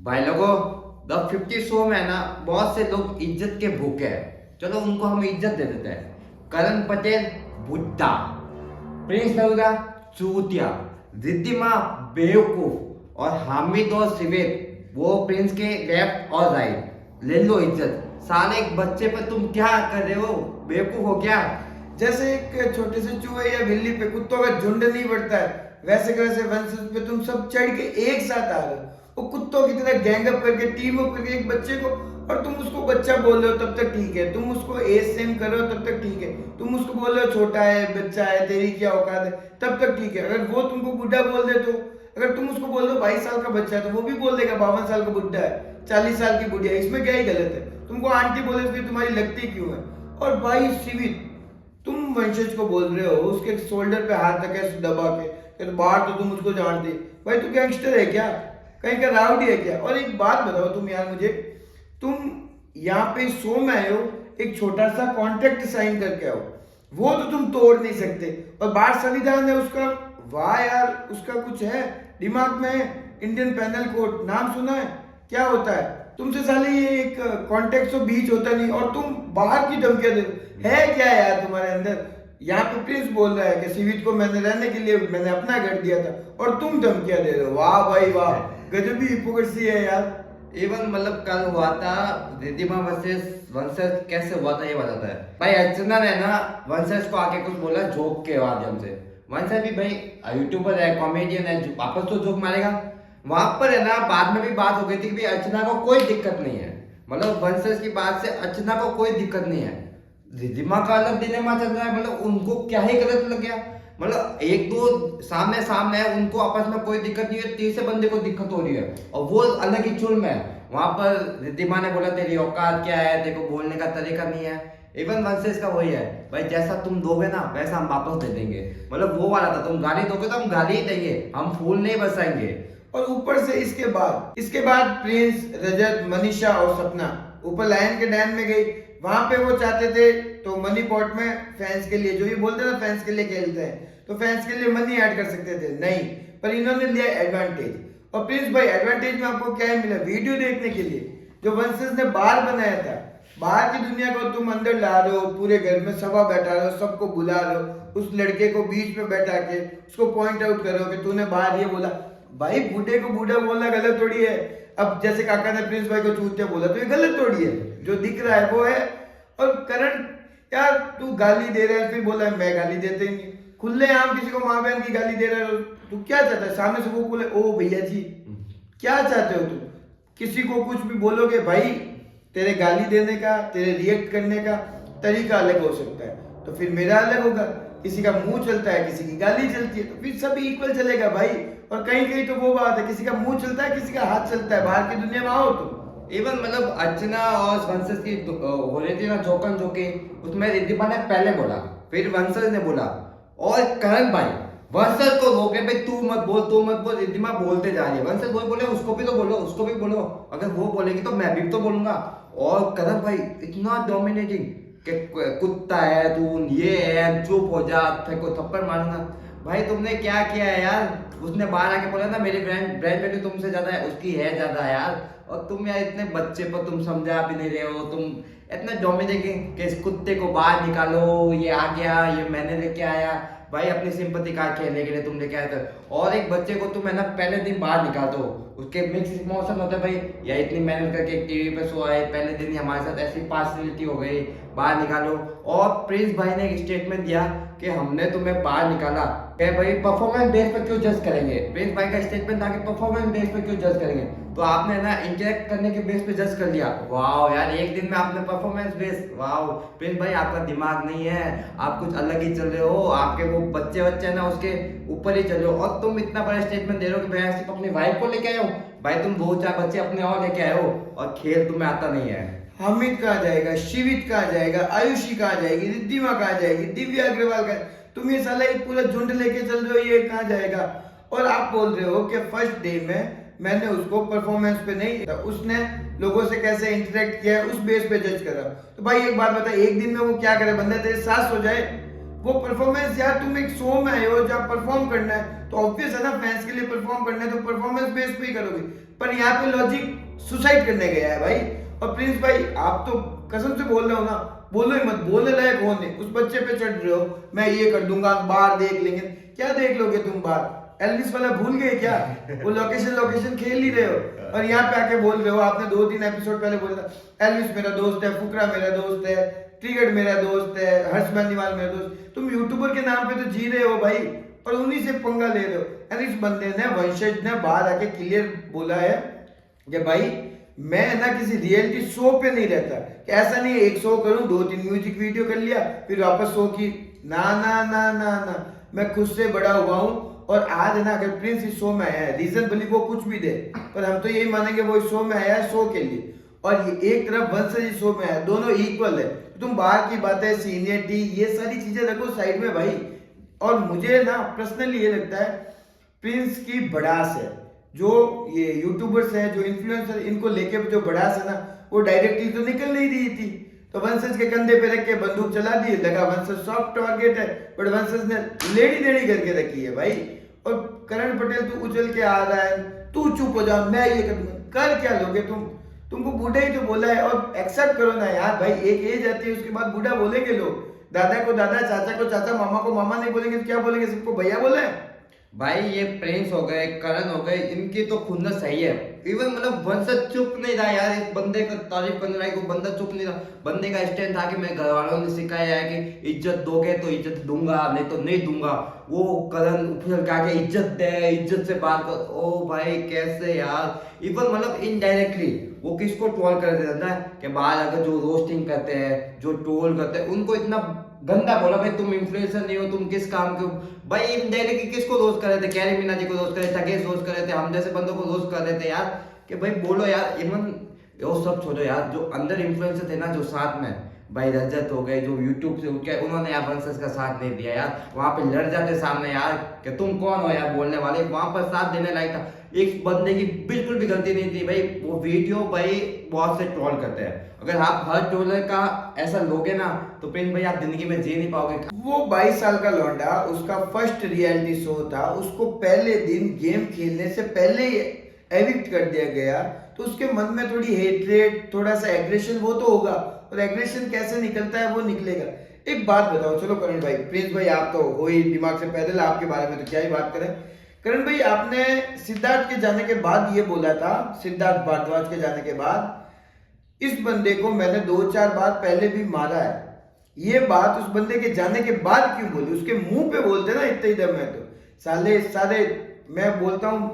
भाई लोगों, the 50 show में है ना, बहुत से लोग इज्जत के भूखे हैं। चलो उनको हम इज्जत दे देते हैं। करण पटेल बुड्ढा, प्रिंस नरूला चूतिया, रिद्धिमा बेवकूफ और हामिद और सिवेद वो प्रिंस के लेफ्ट और राइट। ले लो इज्जत। साले एक बच्चे पर तुम क्या कर रहे हो? बेवकूफ हो क्या? जैसे एक छोटे से चूहे या बिल्ली पे कुत्तों का झुंड नहीं बढ़ता है, वैसे के वैसे वंशज पे तुम सब चढ़ के एक साथ आ रहे हो। वो कुत्तों की तरह गैंग अप करके टीम अप करके एक बच्चे को, और तुम उसको बच्चा बोल रहे हो तब तक ठीक है, तुम उसको एज सेम कर रहे हो तब तक ठीक है, तुम उसको बोल रहे हो छोटा है बच्चा है तेरी क्या औकात है तब तक ठीक है। अगर वो तुमको बुढ़ा बोल दे तो, अगर तुम उसको बोल दो 22 साल का बच्चा है तो वो भी बोल देगा 52 साल का बुढ़ा है, 40 साल की बुढ़िया है, इसमें क्या ही गलत है? तुमको आंटी बोले तो फिर तुम्हारी लगती क्यों है? और भाई सिवित, तुम वंशज को बोल रहे हो उसके शोल्डर पे हाथ रखे दबा के, तो बाहर तो तुम उसको जानते भाई, तू गैंगस्टर है क्या? कहीं का राउडी है क्या? और एक बात बताओ तुम यार मुझे, तुम यहाँ पे शो में आए हो, एक छोटा सा कॉन्ट्रैक्ट साइन करके आओ, वो तो तुम तोड़ नहीं सकते। और बाहर संविधान है उसका, वाह यार उसका कुछ है दिमाग में है, इंडियन पैनल कोड नाम सुना है? क्या होता है? तुमसे साले ये एक कॉन्टेक्स्ट ऑफ बीच होता नहीं, और तुम बाहर की धमकियां दे रहे हो। है क्या यार तुम्हारे अंदर? यहाँ पे प्रिंस बोल रहा है कि सीवित को मैंने रहने के लिए मैंने अपना घर दिया था, और तुम धमकियां दे रहे हो। वाह भाई वाह, गजबी हिपोक्रेसी है यार। इवन मतलब कल हुआ था रिद्धिमा वर्सेस वंशज, कैसे हुआ था ये बताता है भाई। अर्चना ने ना वंशज को आके कुछ बोला जोक के माध्यम से। वंशज भी भाई यूट्यूबर है, कॉमेडियन है, वापस तो जोक मारेगा। वहां पर है ना, बाद में भी बात हो गई थी कि भाई अर्चना को कोई दिक्कत नहीं है, मतलब वंशज की बात से अर्चना को कोई दिक्कत नहीं है। रिद्धिमा का अलग दिलेमा चल रहा है, मतलब उनको क्या ही गलत लग गया? मतलब एक दो सामने सामने है, उनको आपस में कोई दिक्कत नहीं है, तीसरे बंदे को दिक्कत हो रही है और वो अलग ही चुल में है। वहां पर रिद्धिमा ने बोला तेरी औकात क्या है, तेरे को बोलने का तरीका नहीं है। इवन वंशेष का वही है भाई, जैसा तुम दोगे ना वैसा हम वापस दे देंगे। मतलब वो वाला था, तुम गाली दोगे तो हम गाली ही देंगे, हम फूल नहीं बरसाएंगे। और ऊपर से इसके बाद प्रिंस, रजत, मनीषा और सपना ऊपर लायन के डैम में गई। वहां पे वो चाहते थे तो मनी पॉट में फैंस के लिए, जो ये बोलते हैं ना फैंस के लिए खेलते हैं, तो फैंस के लिए मनी ऐड कर सकते थे, नहीं, पर इन्होंने लिया एडवांटेज। और प्रिंस भाई, एडवांटेज में आपको क्या मिला? वीडियो देखने के लिए जो वंशज ने बाहर बनाया था, बाहर की दुनिया को तुम अंदर ला रहे हो, पूरे घर में सभा बैठा रहे हो, सबको बुला रहे हो, उस लड़के को बीच में बैठा के उसको पॉइंट आउट कर रहे हो कि तूने बाहर ये बोला। भाई बूढ़े को बूढ़ा बोलना गलत थोड़ी है। अब जैसे काका ने प्रिंस भाई को चूतिया बोला तो ये गलत थोड़ी है, जो दिख रहा है वो है। और करण, यार तू गाली दे रहा है फिर बोला है मैं गाली देते ही नहीं, खुले आम किसी को माँ बहन की गाली दे रहा है, तू क्या चाहता है? सामने से वो बोले ओ भैया जी, क्या चाहते हो तुम? किसी को कुछ भी बोलोगे भाई, तेरे गाली देने का, तेरे रिएक्ट करने का तरीका अलग हो सकता है, तो फिर मेरा अलग होगा। किसी का मुंह चलता है, किसी की गाली चलती है, तो फिर सभी इक्वल चलेगा भाई। और कहीं कहीं तो वो बात है, किसी का मुंह चलता है, किसी का हाथ चलता है, बाहर की दुनिया में आओ तुम। इवन मतलब अर्चना और वंशज की हो रही थी ना जोकन जोकी, उसमें रिद्धिमा ने पहले बोला, फिर वंशज ने बोला, और करण भाई वंशज को रोक रहे, भाई तू मत बोल, तू मत बोल। रिद्धिमा बोलते जा रही है, वंशज वही बोले उसको भी तो बोलो, उसको भी बोलो, अगर वो बोलेगी तो मैं भी तो बोलूंगा। और करण भाई इतना डोमिनेटिंग कि कुत्ता है तू, ये है, चुप हो जा, तेरे को थप्पड़ मारूंगा। भाई तुमने क्या किया है यार? उसने बाहर आके बोला ना मेरी ब्रांड ब्रांड वैल्यू तुमसे ज्यादा है, उसकी है ज्यादा यार। और तुम यार इतने बच्चे पर तुम समझा भी नहीं रहे हो, तुम इतना डोमिनेटिंग कि इस कुत्ते को बाहर निकालो, ये आ गया, ये मैंने लेके आया। भाई अपनी सिंपैथी कार्ड खेलने के लिए तुम लेके आए थे, और एक बच्चे को तुम है ना पहले दिन बाहर निकाल दो, उसके मिक्स इमोशन होता है भाई, या इतनी मेहनत करके टीवी पे शो आए, पहले दिन ही हमारे साथ ऐसी पार्शलिटी हो गई, बाहर निकालो। और प्रिंस भाई ने एक स्टेटमेंट दिया कि हमने तुम्हें बाहर निकाला, कि भाई परफॉर्मेंस बेस पे क्यों जज करेंगे? प्रिंस भाई का स्टेटमेंट था कि परफॉर्मेंस बेस पे क्यों जज करेंगे, तो आपने ना इंटरेक्ट करने के बेस पे जज कर लिया। वाह यार, एक दिन में आपने परफॉर्मेंस बेस, वाह प्रिंस भाई आपका दिमाग नहीं है, आप कुछ अलग ही चल रहे हो, आपके वो बच्चे है ना उसके ऊपर ही चल रहे हो। और तुम इतना बड़ा स्टेटमेंट दे रहे हो कि मैं सिर्फ अपनी वाइफ को लेके आया हूँ। भाई तुम दो चार बच्चे अपने और लेके आए हो, और खेल तुम्हें आता नहीं है। हामिद कहाँ जाएगा, शिवित कहाँ जाएगा, आयुषी कहाँ जाएगी, रिद्धिमा कहाँ जाएगी, दिव्या अग्रवाल का, तुम ये साला एक पूरा झुंड लेके चल रहे हो, ये कहाँ जाएगा? और आप बोल रहे हो कि फर्स्ट डे में मैंने उसको परफॉर्मेंस पे नहीं, तो उसने लोगों से कैसे इंटरेक्ट किया है उस बेस पे जज करा। तो भाई एक बात बता, एक दिन में वो क्या करे? बंदा तेरे सास हो जाए? वो परफॉर्मेंस, यार तुम एक शो में आए हो जहाँ परफॉर्म करना है, तो ऑब्वियस है ना फैंस के लिए परफॉर्म करना है, तो परफॉर्मेंस बेस पे ही करोगे। पर यहाँ पे लॉजिक सुसाइड करने गया है भाई। और प्रिंस भाई आप तो कसम से बोल रहे हो ना, बोलो ही मत, बोलने लायक हो नहीं, उस बच्चे पे चढ़ रहे हो, मैं ये कर दूंगा, बाहर देख लेंगे। क्या देख लोगे तुम बाहर? एल्विस वाला भूल गए क्या? वो लोकेशन खेल ही रहे हो और यहाँ पे आके बोल रहे हो। आपने 2-3 एपिसोड पहले बोला था एल्विस मेरा दोस्त है, फुकरा मेरा दोस्त है, ट्रिगर्ड मेरा दोस्त है, हर्ष बेनीवाल मेरा दोस्त। तुम यूट्यूबर के नाम पे तो जी रहे हो भाई और उन्हीं से पंगा ले रहे हो। एंड इस बंदे ने, वंशज ने बाहर आके क्लियर बोला है कि भाई मैं ना किसी रियलिटी शो पे नहीं रहता, कि ऐसा नहीं है एक शो करूं, 2-3 म्यूजिक वीडियो कर लिया फिर वापस शो की, ना ना ना ना ना, मैं खुद से बड़ा हुआ हूं। और आज है ना, अगर प्रिंस इस शो में आया है, रीजन भले वो कुछ भी दे, पर हम तो यही मानेंगे वो इस शो में आया है शो के लिए, और ये एक तरफ वंशज इस शो में आया, दोनों इक्वल है। तुम बाहर की बातें, सीनियरिटी, ये सारी चीजें रखो साइड में भाई। और मुझे ना पर्सनली ये लगता है प्रिंस की भड़ास है, जो ये यूट्यूबर्स हैं, जो इन्फ्लुएंसर, इनको लेके जो भड़ास है ना, वो डायरेक्टली तो निकल नहीं रही थी, तो वंशज के कंधे पे रख के बंदूक चला दी, लगा वंशज सॉफ्ट टारगेट है, बट वंशज ने लेडी लेडी करके रखी है भाई। और करण पटेल तू उछल के आ रहा है, तू चुप हो जा, मैं ये करूंगा, कर क्या लोगे तुम? तुमको बूढ़ा ही तो बोला है, और एक्सेप्ट करो ना यार भाई, एक एज आती है उसके बाद बूढ़ा बोलेंगे लोग, दादा को दादा, चाचा को चाचा, मामा को मामा नहीं बोलेंगे तो क्या बोलेंगे? सबको भैया बोले। भाई ये प्रिंस हो गए, करण हो गए, इनकी तो खुन्नस सही है। इवन मतलब वंशज चुप नहीं रहा यार, इस बंदे का तारीफ करने लायक, वो बंदा चुप नहीं रहा। बंदे का स्टैंड था कि मैं घर वालों ने सिखाया है कि इज्जत दोगे तो इज्जत दूंगा, नहीं तो नहीं दूंगा। वो करण उछल के आके इज्जत दे, इज्जत से बात कर। ओ भाई कैसे यार, इवन मतलब इनडायरेक्टली वो किसको ट्रोल कर देता है कि बाहर अगर जो रोस्टिंग करते हैं, जो ट्रोल करते हैं, उनको इतना गंदा बोला भाई तुम इन्फ्लुएंसर नहीं हो, तुम किस काम के हो भाई। इनडायरेक्टली किसको रोस्ट कर रहे थे? कैरी मीनाजी को रोस्ट कर रहे थे, ठगेश रोस्ट कर रहे थे, हम जैसे बंदों को रोस्ट कर रहे थे यार, कि भाई बोलो यार। इवन वो सब छोड़ो यार, जो अंदर इन्फ्लुएंसर थे ना, जो साथ में भाई रजत हो गए, जो यूट्यूब से उठ के, उन्होंने यार वंशज का साथ नहीं दिया यार। वहां पे लड़ जाते सामने यार कि तुम कौन हो यार बोलने वाले, वहां पर साथ देने लायक था। एक बंदे की बिल्कुल भी गलती नहीं थी भाई। वो वीडियो भाई बहुत से ट्रोल करते हैं, अगर आप हर ट्रोलर का ऐसा लोगे ना तो प्रिंस भाई आप जिंदगी में जी नहीं पाओगे। वो 22 साल का लौंडा, उसका फर्स्ट रियलिटी शो था, उसको पहले दिन गेम खेलने से पहले ही एविक्ट कर दिया गया, तो उसके मन में थोड़ी हेट्रेड, थोड़ा सा एग्रेशन वो तो होगा, और एग्रेशन कैसे निकलता है वो निकलेगा। एक बात बताओ, चलो करण भाई, प्रिंस भाई आप तो हो ही दिमाग से पैदल, आपके बारे में तो क्या ही बात करें। करण भाई आपने सिद्धार्थ के जाने के बाद ये बोला था, सिद्धार्थ भारद्वाज के जाने के बाद, इस बंदे को मैंने 2-4 बार पहले भी मारा है। ये बात उस बंदे के जाने के बाद क्यों बोली? उसके मुंह पे बोलते ना इतने ही दम है तो साले सारे, मैं बोलता हूँ,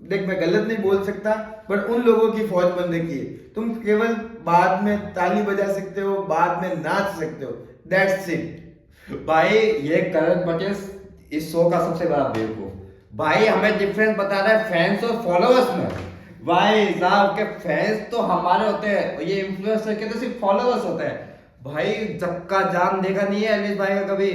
देख मैं गलत नहीं बोल सकता, बट उन लोगों की फौज बंदे की है। तुम केवल बाद में ताली बजा सकते हो, बाद में नाच सकते हो, दैट्स इट। भाई ये करण पटेल इस शो का सबसे बड़ा बेवकूफ भाई, हमें डिफरेंस बता रहा है फैंस और फॉलोअर्स में। भाई साहब के फैंस तो हमारे होते हैं और ये इन्फ्लुएंसर के तो सिर्फ फॉलोअर्स होते हैं। भाई चक्का जाम देखा नहीं है एलिस भाई का कभी?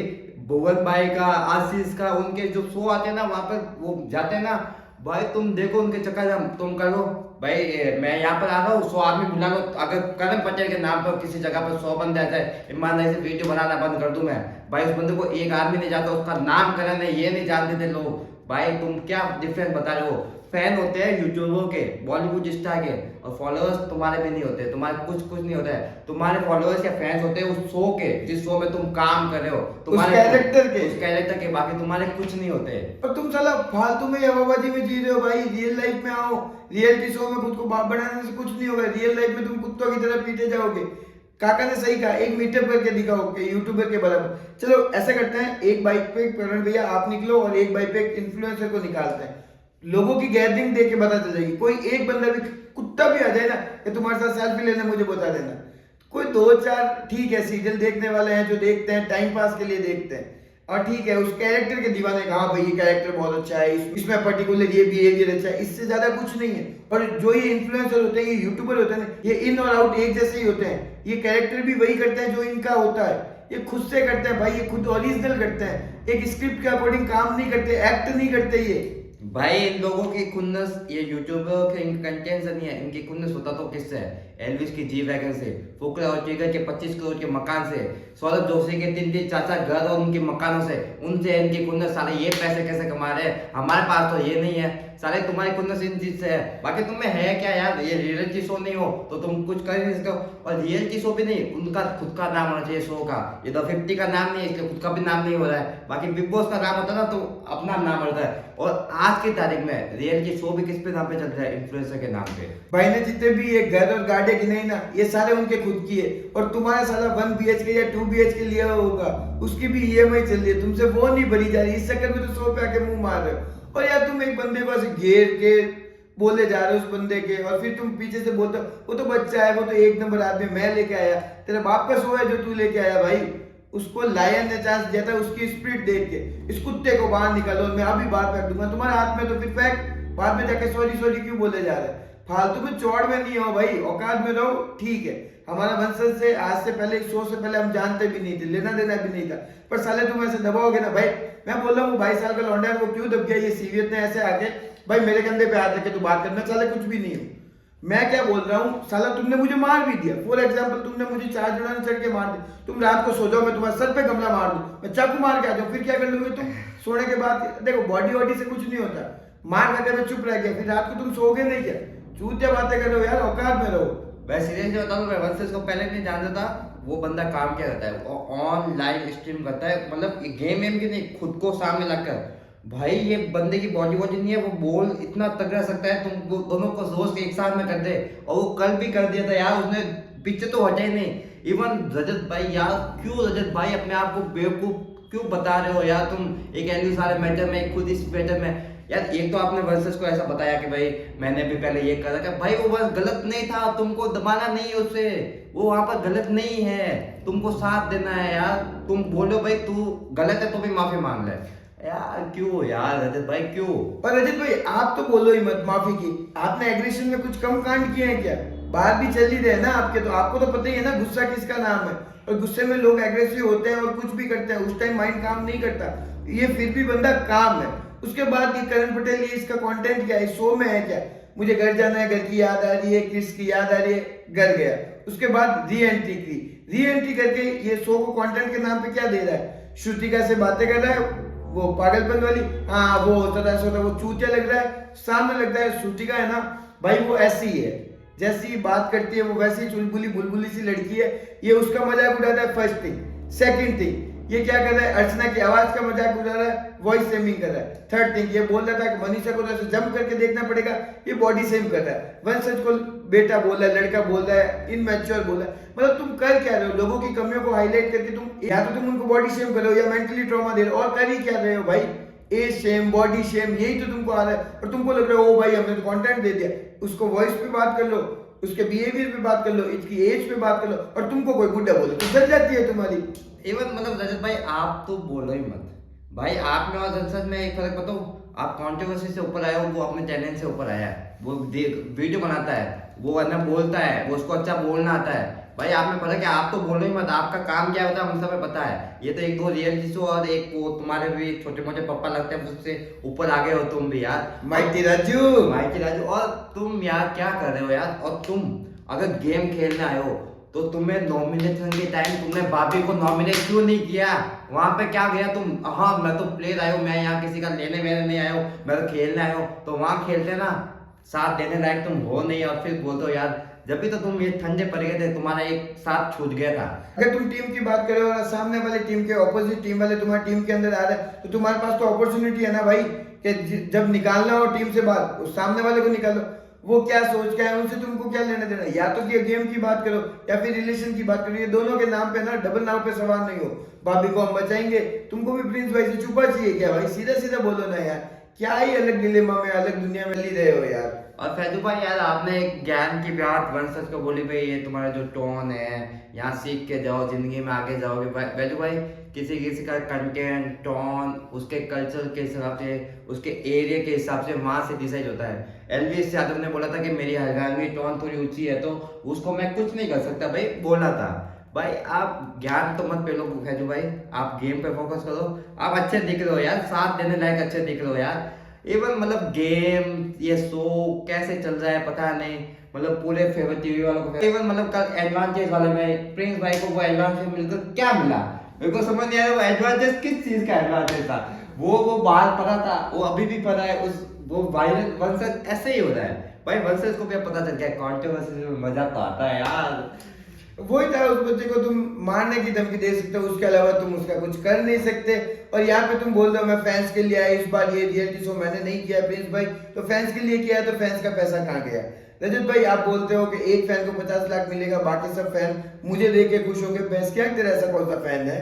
भुवन भाई का, आशीष का, उनके जो शो आते हैं ना वहां पर वो जाते हैं ना भाई, तुम देखो उनके चक्का जाम, तुम करो भाई मैं यहाँ पर आ रहा हूँ 100 आदमी बुला लो, अगर करण पटेल के नाम पर किसी जगह पर 100 बंदे आ जाए, ईमानदारी से वीडियो बनाना बंद कर दूं मैं भाई। उस बंदे को एक आदमी नहीं जाता, उसका नाम करण है ये नहीं जानते थे लोग। भाई तुम क्या डिफरेंस बता रहे हो? फैन होते हैं यूट्यूबर के, बॉलीवुड स्टार के, और फॉलोअर्स तुम्हारे भी नहीं होते, तुम्हारे कुछ नहीं होता है। तुम्हारे फॉलोअर्स या फैंस होते हैं उस शो के, जिस शो में तुम काम कर रहे हो, तुम्हारे उस कैरेक्टर के, बाकी तुम्हारे कुछ नहीं होते। पर तुम साला फालतू में हवाबाजी में जी रहे हो भाई। रियल लाइफ में आओ, रियलिटी शो में खुद को बाप बनाने से कुछ नहीं होगा। रियल लाइफ में तुम कुत्तों की तरह पीटे जाओगे। काका ने सही कहा, एक मीटअप करके दिखाओ कि यूट्यूबर के बराबर। चलो ऐसा करते हैं, एक बाइक पे करण भैया आप निकलो और एक बाइक पे इन्फ्लुएंसर को निकालते हैं, लोगों की गैदरिंग देख के पता चल जाएगी। कोई एक बंदा भी, कुत्ता भी आ जाए ना कि तुम्हारे साथ सेल्फी लेना, मुझे बता देना। कोई 2-4 ठीक है सीरियल देखने वाले हैं जो देखते हैं, टाइम पास के लिए देखते हैं, और ठीक है उस कैरेक्टर के दीवाने का, हाँ भाई ये कैरेक्टर बहुत अच्छा है, इसमें पर्टिकुलर ये बिहेवियर अच्छा है, इससे ज्यादा कुछ नहीं है। और जो ये इन्फ्लुएंसर होते हैं, ये यूट्यूबर होते हैं ना, ये इन और आउट एक जैसे ही होते हैं। ये कैरेक्टर भी वही करते हैं जो इनका होता है, ये खुद से करते हैं भाई, ये खुद ओरिजिनल करते हैं, एक स्क्रिप्ट के अकॉर्डिंग काम नहीं करते, एक्ट नहीं करते ये। भाई इन लोगों की खुन्नस ये यूट्यूबर के कंटेंट से नहीं है, इनकी खुन्नस होता तो किससे है? एल्विस की जी वैगन से, फुकरा और ट्रिगर के 25 करोड़ के मकान से, सौरभ जोशी के 3 चाचा घर और उनके मकानों से, उनसे इनकी खुन्नस। साले ये पैसे कैसे कमा रहे हैं? हमारे पास तो ये नहीं है। सारे तुम्हारी कुछ इन चीज से है, बाकी तुम में है क्या यार? ये रियलिटी शो नहीं हो तो तुम कुछ कर ही नहीं सकते हो। और रियलिटी शो भी नहीं, उनका खुद का नाम होना चाहिए शो का। ये तो 50 का नाम नहीं है, इसलिए खुद का भी नाम नहीं हो रहा है। बाकी बिग बॉस का नाम होता ना तो अपना नाम होता है। और आज की तारीख में रियलिटी शो भी किस पे नाम पे चल रहा है? इन्फ्लुएंसर के नाम पे। भाई ने जितने भी ये घर और गाड़े की नहीं ना, ये सारे उनके खुद की है। और तुम्हारा साला 1 BHK या 2 BHK लिया होगा, उसकी भी EMI चल रही है, तुमसे वो नहीं भरी जा रही। इस चक्कर में तो 100 पे आके मुंह मार रहे हो। और यार तुम एक बंदे को ऐसे घेर के बोले जा रहे हो उस बंदे के, और फिर तुम पीछे से बोलते हो वो तो बच्चा है, वो तो 1 नंबर आदमी, मैं लेके आया। तेरे बाप का शो है जो तू लेके आया भाई। उसको लायन ने चांस दिया था, उसकी स्पीड देख के इस कुत्ते को बाहर निकालो, मैं अभी बात फेंक दूंगा तुम्हारे हाथ में, तो फिर फेंक, बाद में जाके सॉरी सॉरी क्यों बोले जा रहे हैं? फालतू में चौड़ में नहीं हो भाई, औकात में रहो। ठीक है, हमारा वंशज से आज से पहले, शो से पहले हम जानते भी नहीं थे, लेना देना भी नहीं था, पर साले तुम ऐसे दबाओगे ना भाई। मैं बोल रहा हूँ 22 साल का लौंडा है, वो क्यों दब गया? ये सीवियत ने ऐसे आके भाई मेरे कंधे पे हाथ रखे तो बात करना, साले कुछ भी नहीं हो। मैं क्या बोल रहा हूँ, साला तुमने मुझे मार भी दिया। फॉर एग्जाम्पल तुमने मुझे 4 जुड़ाने चढ़ के मार दिया, तुम रात को सो जाओ, मैं तुम्हारे सर पे गमला मार दूं, मैं चाकू मार के आ जाऊं, फिर क्या कर लोगे तुम? सोने के बाद देखो बॉडी वॉडी से कुछ नहीं होता, मार खाते में चुप रह गया, फिर रात को तुम सोओगे नहीं क्या? चूतिया बातें कर रहे हो यार, औकात में रहो। मैं सीरियसली बताऊं, मैं वंशज को पहले नहीं जानता था। वो बंदा काम क्या करता है, वो ऑनलाइन स्ट्रीम करता है, मतलब गेम वेम की नहीं, खुद को सामने लाकर। भाई ये बंदे की बॉडी वॉडी नहीं है, वो बोल इतना तगड़ा सकता है, तुम दोनों को रोज एक साथ में कर दे। और वो कल भी कर दिया था यार, उसने पीछे तो हटे नहीं। इवन रजत भाई यार, क्यों रजत भाई अपने आप को बेवकूफ क्यों बता रहे हो यार? तुम एक एलवी सारे मैटर में, खुद इस मैटर में यार। एक तो आपने वर्सेस को ऐसा बताया कि भाई मैंने भी पहले ये करा था, भाई वो बस गलत नहीं था, तुमको दबाना नहीं है उसे, वो वहां पर गलत नहीं है, तुमको साथ देना है यार। तुम बोलो भाई तू गलत है तो भी माफी मांग ले यार। क्यों यार रजत भाई, क्यों? पर रजत भाई आप तो बोलो ही मत माफी की, आपने एग्रेशन में कुछ कम कांड किए हैं क्या? बात भी चल ही रहे ना आपके, तो आपको तो पता ही है ना गुस्सा किसका नाम है। और गुस्से में लोग एग्रेसिव होते हैं और कुछ भी करते हैं, उस टाइम माइंड काम नहीं करता। ये फिर भी बंदा काम है। उसके बाद ये करण पटेल, ये इसका कंटेंट क्या है, शो में है क्या? मुझे घर जाना है, घर की याद आ रही है, किस की याद आ रही है, घर गया। उसके बाद री एंट्री की, री एंट्री करके ये शो को कंटेंट के नाम पे क्या दे रहा है? श्रुतिका से बातें कर रहा है, वो पागलपन वाली, हाँ वो होता था ऐसा होता, वो चूतिया लग रहा है, सामने लगता है श्रुतिका है ना भाई, वो ऐसी ही है, जैसी बात करती है वो वैसी चुलबुली बुलबुली सी लड़की है। ये उसका मजाक उड़ाता है, फर्स्ट थिंग। सेकंड थिंग, ये क्या कर रहा है? अर्चना की आवाज का मजाक उड़ा रहा है, वॉइस सेमिंग कर रहा है। थर्ड थिंग, ये बोल रहा था कि मनीषा को तो ऐसे जंप करके देखना पड़ेगा, ये बॉडी सेम कर रहा है। वंशज को बेटा बोल रहा है, लड़का बोल रहा है, इनमैच्योर बोल रहा है। मतलब तुम कर क्या रहे हो? लोगों की कमियों को हाईलाइट करके तुम या तो तुम उनको बॉडी शेम कर रहे हो या मेंटली ट्रॉमा दे रहे हो, और कर ही क्या रहे हो भाई? एज शेम, बॉडी शेम, यही तो तुमको आ रहा है। और तुमको लग रहा है ओ भाई हमने तो कंटेंट दे दिया। उसको वॉइस पे बात कर लो, उसके बिहेवियर पे बात कर लो, इसकी एज पे बात कर लो, और तुमको कोई बुड्ढा बोले तो जल जाती है तुम्हारी। इवन मतलब रजत भाई आप तो बोलो ही मत भाई। आप में और रजत में एक फर्क बताओ, आप कंट्रोवर्सी से ऊपर आए हो, वो अपने टैलेंट से ऊपर आया है। वो वीडियो बनाता है, वो अन्ना बोलता है, वो उसको अच्छा बोलना आता है। भाई आप में फर्क है, आप तो बोलो ही मत। आपका काम क्या होता है हम सब पता है। ये तो एक दो रियलिटी शो और एक वो तुम्हारे भी छोटे मोटे पप्पा लगते हैं, उससे ऊपर आगे हो तुम भी यार। माइटी राजू, माइटी राजू, और तुम यार क्या कर रहे हो यार? और तुम अगर गेम खेलने आए हो तो तुम्हें नॉमिनेशन के टाइम तुमने भाभी को नॉमिनेट क्यों नहीं किया? वहां पे क्या गया तुम? हाँ मैं तो प्लेयर आया हूँ, मैं यहाँ किसी का लेने वेने नहीं आया हूँ, मैं तो खेलने आया हूँ। तो वहां खेलते ना, साथ देने लायक तुम हो नहीं, और फिर बोलते हो यार जब भी तो तुम ये ठंडे पड़ गए थे, तुम्हारा एक साथ छूट गया था। अगर तुम टीम की बात करो और सामने वाले टीम के ऑपोजिट टीम वाले तुम्हारी टीम के अंदर आ रहे हैं, तो तुम्हारे पास तो अपॉर्चुनिटी है ना भाई कि जब निकालना हो टीम से बात, उस सामने वाले को निकालो। वो क्या सोच के है, उनसे तुमको क्या लेना देना? या तो कि गेम की बात करो या फिर रिलेशन की बात करो, ये दोनों के नाम पे ना डबल नाव पे सवार नहीं हो। भाभी को हम बचाएंगे, तुमको भी प्रिंस भाई से छुपा चाहिए क्या भाई? सीधा सीधा बोलो ना यार, क्या ही अलग डिलेमा में, अलग दुनिया में ली रहे हो यार। और फैजू भाई यार, आपने एक ज्ञान की बात वंशज को बोली भाई, ये तुम्हारा जो टोन है, यहाँ सीख के जाओ, जिंदगी में आगे जाओगे। फैजू भाई किसी किसी का कंटेंट, टोन, उसके कल्चर के हिसाब से, उसके एरिया के हिसाब से वहां से डिसाइड होता है। एलवीएस यादव ने बोला था कि मेरी हरियाणवी टोन थोड़ी ऊंची है, तो उसको मैं कुछ नहीं कर सकता भाई, बोला था। भाई आप ज्ञान तो मत पेलो फैजू भाई, आप गेम पे फोकस करो। आप अच्छे दिख रहे हो यार, साथ देने लायक अच्छे दिख रहे हो यार। इवन मतलब गेम, ये शो कैसे चल रहा है पता नहीं, मतलब पूरे फेवरेट टीवी वालों को। इवन मतलब कल एडवांटेज वाले में प्रिंस भाई को वो एडवांटेज मिलकर क्या मिला, मेरे को समझ नहीं आया वो एडवांटेज किस चीज का एडवांटेज था। वो बाहर पड़ा था, वो अभी भी पड़ा है, उस वो वायरल वर्सेस ऐसे ही हो रहा है भाई। वर्सेस को क्या पता चल गया, कंट्रोवर्सी में मजा तो आता है यार। वही था, उस बच्चे को तुम मारने की धमकी दे सकते हो, उसके अलावा तुम उसका कुछ कर नहीं सकते। और यहाँ पे तुम बोल रहे हो मैं फैंस के लिए आया, इस बार ये रियलिटी शो मैंने नहीं किया प्रिंस भाई, तो फैंस के लिए किया है, तो फैंस का पैसा कहाँ गया? रजत भाई आप बोलते हो कि एक फैन को 50 लाख मिलेगा, बाकी सब फैन मुझे देख के खुश होंगे, भैंस क्या तेरा ऐसा कौन सा फैन है?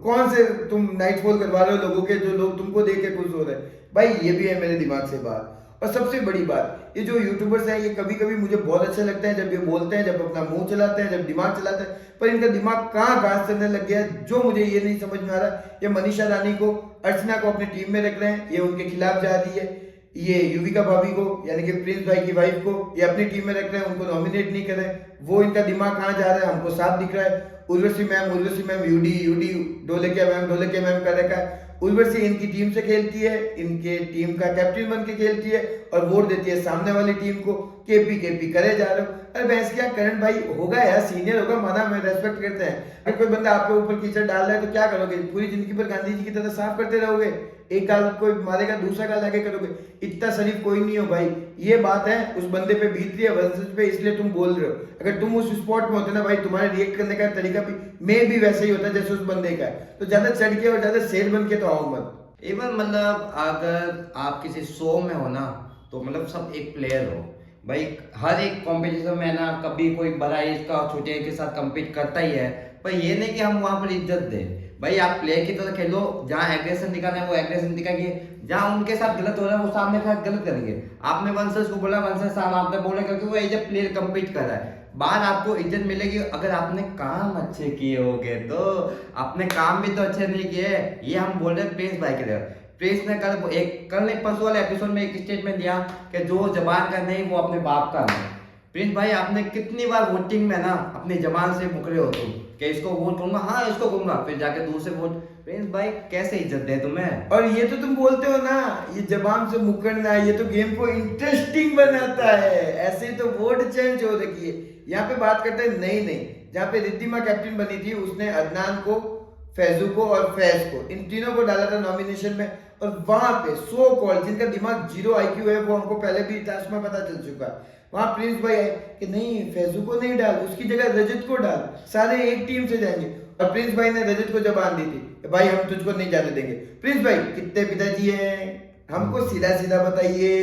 कौन से तुम नाइटफॉल करवा रहे हो लोगों के, जो लोग तुमको देख के खुश हो रहे हैं? भाई ये भी है मेरे दिमाग से बात। और सबसे बड़ी बात, ये जो यूट्यूबर्स हैं ये कभी कभी मुझे बहुत अच्छे लगते हैं जब ये बोलते हैं, जब अपना मुंह चलाते हैं, जब दिमाग चलाते हैं, पर इनका दिमाग कहाँ घास चलने लग गया है, जो मुझे ये नहीं समझ में आ रहा। ये मनीषा रानी को, अर्चना को अपनी टीम में रख रहे हैं, ये उनके खिलाफ जा रही है। ये युविका भाभी को यानी कि प्रिंस भाई की वाइफ को ये अपनी टीम में रख रहे हैं, उनको नॉमिनेट नहीं कर रहे हैं। वो इनका दिमाग कहाँ जा रहा है हमको साफ दिख रहा है। उर्वशी मैम यूडी यूडी, ढोलकिया मैम कर रखा है। उर्वशी इनकी टीम से खेलती है, इनके टीम का कैप्टन बन के खेलती है और वोट देती है सामने वाली टीम को। केपी करे जा रहे हो। अरे भैंस क्या, करण भाई होगा यार, सीनियर होगा, माना, मैं रेस्पेक्ट करते हैं। अगर कोई बंदा आपके ऊपर कीचड़ डाल रहा है तो क्या करोगे? पूरी जिंदगी पर गांधी जी की तरह साफ करते रहोगे? एक गाल कोई मारेगा दूसरा गाल आगे करोगे? इतना शरीफ कोई नहीं हो भाई। ये बात है उस बंदे पे बीत रही है, वर्सेस पे, इसलिए तुम बोल रहे हो। अगर तुम उस स्पॉट में होते ना भाई, तुम्हारे रिएक्ट करने का तरीका भी मैं भी वैसे ही होता जैसे उस बंदे का है। तो ज्यादा चढ़ के और ज्यादा शेर बन के तो आओ मत। इवन मतलब अगर आप किसी शो में हो ना, तो मतलब सब एक प्लेयर हो भाई। हर एक कंपटीशन में ना कभी कोई बड़ा एज का छोटे एज के साथ compete करता ही है, पर ये नहीं कि हम वहां पर इज्जत दें भाई। आप प्लेयर की तरह खेलो, जहाँ एग्रेशन दिखाना है वो एग्रेशन दिखाएंगे, जहाँ उनके साथ गलत हो रहा है वो सामने के साथ गलत करेंगे। आपने वर्सेस को बोला, वर्सेस आपने बोला क्योंकि वो एज ए प्लेयर compete कर रहा है। बाद आपको इज्जत मिलेगी अगर आपने काम अच्छे किए होगे, तो आपने काम भी तो अच्छे नहीं किए। ये हम बोल रहे हैं प्रिंस भाई के लिए। प्रिंस ने कल एक परसों वाले एपिसोड में एक स्टेटमेंट दिया कि जो जबान का नहीं वो अपने बाप का नहीं। प्रिंस भाई आपने कितनी बार वोटिंग में ना अपनी जबान से मुकरे हो तुम कि इसको वोट करूंगा, हाँ इसको करूंगा, फिर जाके दूसरे वोट। प्रिंस भाई कैसे इज्जत दे तुम्हें? और ये तो तुम बोलते हो ना, ये जबान से मुकरना, ये तो गेम को इंटरेस्टिंग बनाता है। ऐसे ही तो वोट चेंज हो रखी है। यहाँ पे बात करते हैं नहीं, जहाँ पे रिद्धिमा कैप्टन बनी थी, उसने अदनान को, फैजू को और फैज को, इन तीनों को डाला था नॉमिनेशन में। और वहां पे सो कॉल जिनका दिमाग 0 IQ है, वो हमको पहले भी टास्क में पता चल चुका है। वहां प्रिंस भाई आए कि नहीं फैजू को नहीं डाल, उसकी जगह रजत को डाल, सारे एक टीम से जाएंगे। और प्रिंस भाई ने रजत को जबान दी थी कि भाई हम तुझको नहीं जाने देंगे। प्रिंस भाई कितने पिताजी हैं, हमको सीधा सीधा बताइए।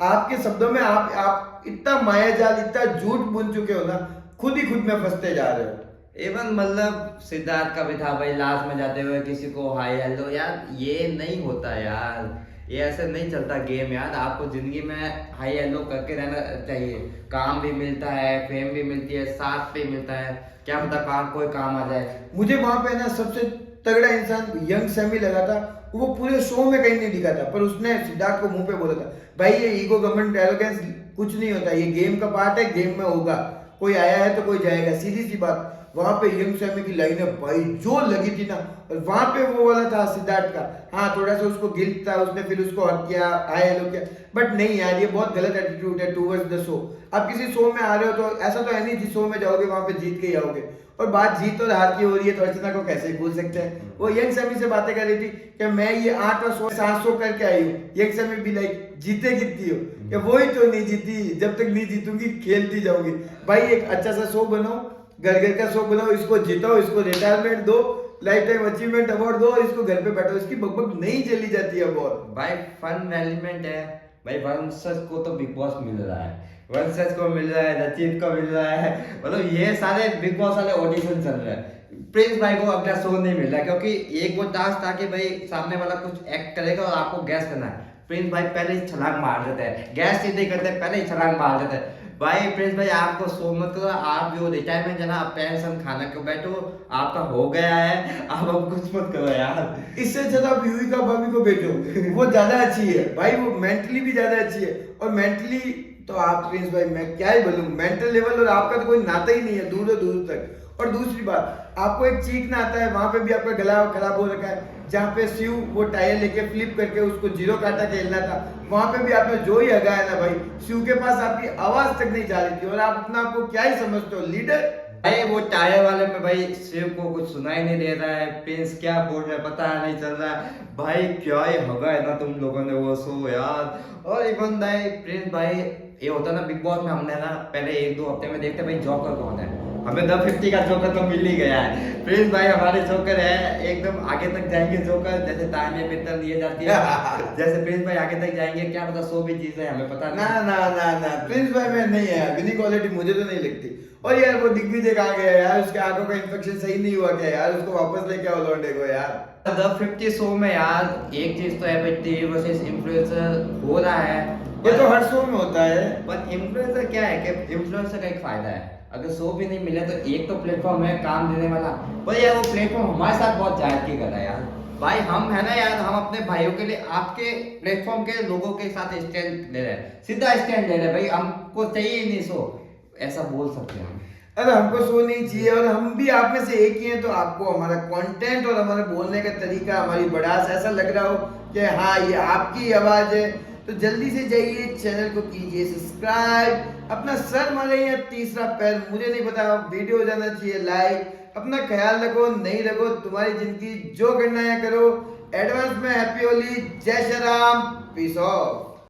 आपके शब्दों में आप इतना माया जाल, इतना झूठ बुन चुके हो ना, खुद ही खुद में फंसते जा रहे हो। इवन मतलब सिद्धार्थ का भी था भाई, लास्ट में जाते हुए किसी को हाय हेलो, यार ये नहीं होता यार, ये ऐसे नहीं चलता गेम यार। आपको जिंदगी में हाय हेलो करके रहना चाहिए। काम भी मिलता है, फेम भी मिलती है, साथ भी मिलता है, क्या पता काम कोई काम आ जाए। मुझे वहां पे ना सबसे तगड़ा इंसान यंग सैमी लगा था। वो पूरे शो में कहीं नहीं दिखा था, पर उसने सिद्धार्थ को मुंह पे बोला था भाई ये ईगो गवर्नमेंट एरोगेंस कुछ नहीं होता, ये गेम का पार्ट है, गेम में होगा, कोई आया है तो कोई जाएगा, सीधी सी बात। वहां पे यंग सैमी की लाइन भाई जो लगी थी ना, और वहां पे वो वाला था सिद्धार्थ का, हाँ थोड़ा सा उसको गिल्ट था, उसने फिर उसको हक किया, हाय हेलो किया, बट नहीं यार ये बहुत गलत एटीट्यूड है टूवर्ड्स द शो। आप किसी शो में आ रहे हो तो ऐसा तो है नहीं जिस शो में जाओगे वहां पे जीत के ही आओगे। और बात जीत और हार की हो रही है तो अर्चना को कैसे भूल सकते हैं। वो यंग सैमी से बातें कर रही थी कि मैं ये 8 और 7 शो करके आई हूँ। यंग सैमी भी लाइक जीते कितनी हो, कि वही तो नहीं जीती, जब तक नहीं जीतूंगी खेलती जाऊंगी। भाई एक अच्छा सा शो बनाओ, घर घर का शो बनाओ, इसको जिताओ, इसको रिटायरमेंट दो, लाइफ टाइम अचीवमेंट अवार्ड दो, इसको घर पे बैठो, इसकी बकबक नहीं चली जाती है बहुत। भाई फन एलिमेंट है भाई। वर्सेस को तो बिग बॉस मिल रहा है, वर्सेस को मिल रहा है, रचित को मिल रहा है, मतलब ये सारे बिग बॉस वाले ऑडिशन चल रहे हैं। प्रिंस भाई को अगला शो नहीं मिल रहा क्योंकि एक वो टास्क था कि भाई सामने वाला कुछ एक्ट करेगा और आपको गैस करना है। प्रिंस भाई पहले ही छलांग मार देते हैं, गैस सीधे करते हैं, पहले ही छलांग मार देते हैं। भाई प्रिंस भाई आपको शो मत करो, आप जो रिटायरमेंट है ना, आप पेंशन खाना के बैठो, आपका हो गया है, आप अब कुछ मत करो यार। इससे ज्यादा आप युविका भाभी को भेजो, वो ज्यादा अच्छी है भाई, वो मेंटली भी ज्यादा अच्छी है। और मेंटली तो आप प्रिंस भाई मैं क्या ही बोलूं, मेंटल लेवल और आपका तो कोई नाता ही नहीं है दूर दूर तक। और दूसरी बात, आपको एक चीखना आता है, वहां पे भी आपका गला खराब हो रखा है। जहाँ पे शिव वो टायर लेके फ्लिप करके उसको 0 काटा खेलना था, वहां पे भी आपने जो ही हगाया ना भाई, शिव के पास आपकी आवाज तक नहीं जा रही थी। और आप अपना आपको क्या ही समझते हो, लीडर? भाई वो टायर वाले में भाई शिव को कुछ सुनाई नहीं दे रहा है, प्रिंस क्या बोल रहा है पता नहीं चल रहा है। भाई क्या ही होगा है ना तुम लोगों ने वो शो यार। और इवन भाई प्रिंस भाई ये होता ना बिग बॉस में, हमने ना पहले 1-2 हफ्ते में देखते भाई जॉकर कौन है, हमें द 50 का जोकर तो मिल ही गया है। प्रिंस भाई हमारे जोकर है, एकदम आगे तक जाएंगे जोकर, जैसे तानिया मित्तल लिए जाती है जैसे प्रिंस भाई आगे तक जाएंगे, क्या पता सो भी चीज है हमें पता ना नहीं। ना ना ना, प्रिंस भाई में नहीं है, विनिंग क्वालिटी मुझे तो नहीं लगती। और यार वो दिग्विजय कहाँ गया यार, उसके आंखों का इन्फेक्शन सही नहीं हुआ क्या यार, उसको वापस लेके आओ लौंडे को यार। द 50 शो में यार एक चीज तो है भाई, टीवी वर्सेस इन्फ्लुएंसर हो रहा है। ये तो हर शो में होता है। पर इन्फ्लुएंसर क्या है कि इन्फ्लुएंसर का एक फायदा है, अगर शो भी नहीं मिले तो एक तो प्लेटफॉर्म है काम देने वाला। पर यार वो प्लेटफॉर्म हमारे साथ बहुत जायज कर रहा है यार। भाई हम है ना यार, हम अपने भाइयों के लिए आपके प्लेटफॉर्म के लोगों के साथ स्टैंड ले रहे हैं, सीधा स्टैंड ले रहे हैं। भाई हमको चाहिए ही नहीं शो, ऐसा बोल सकते हैं हम। अरे हमको शो नहीं चाहिए, और हम भी आप में से एक ही हैं, तो आपको हमारा कंटेंट और हमारे बोलने का तरीका, हमारी भड़ास ऐसा लग रहा हो कि हाँ ये आपकी आवाज है, तो जल्दी से जाइए चैनल को कीजिए सब्सक्राइब, अपना सर मारे या तीसरा पैर मुझे नहीं पता, वीडियो हो जाना चाहिए लाइक। अपना ख्याल रखो, नहीं रखो तुम्हारी जिंदगी, जो करना है करो। एडवांस में हैप्पी होली, जय श्री राम, पीस ऑफ।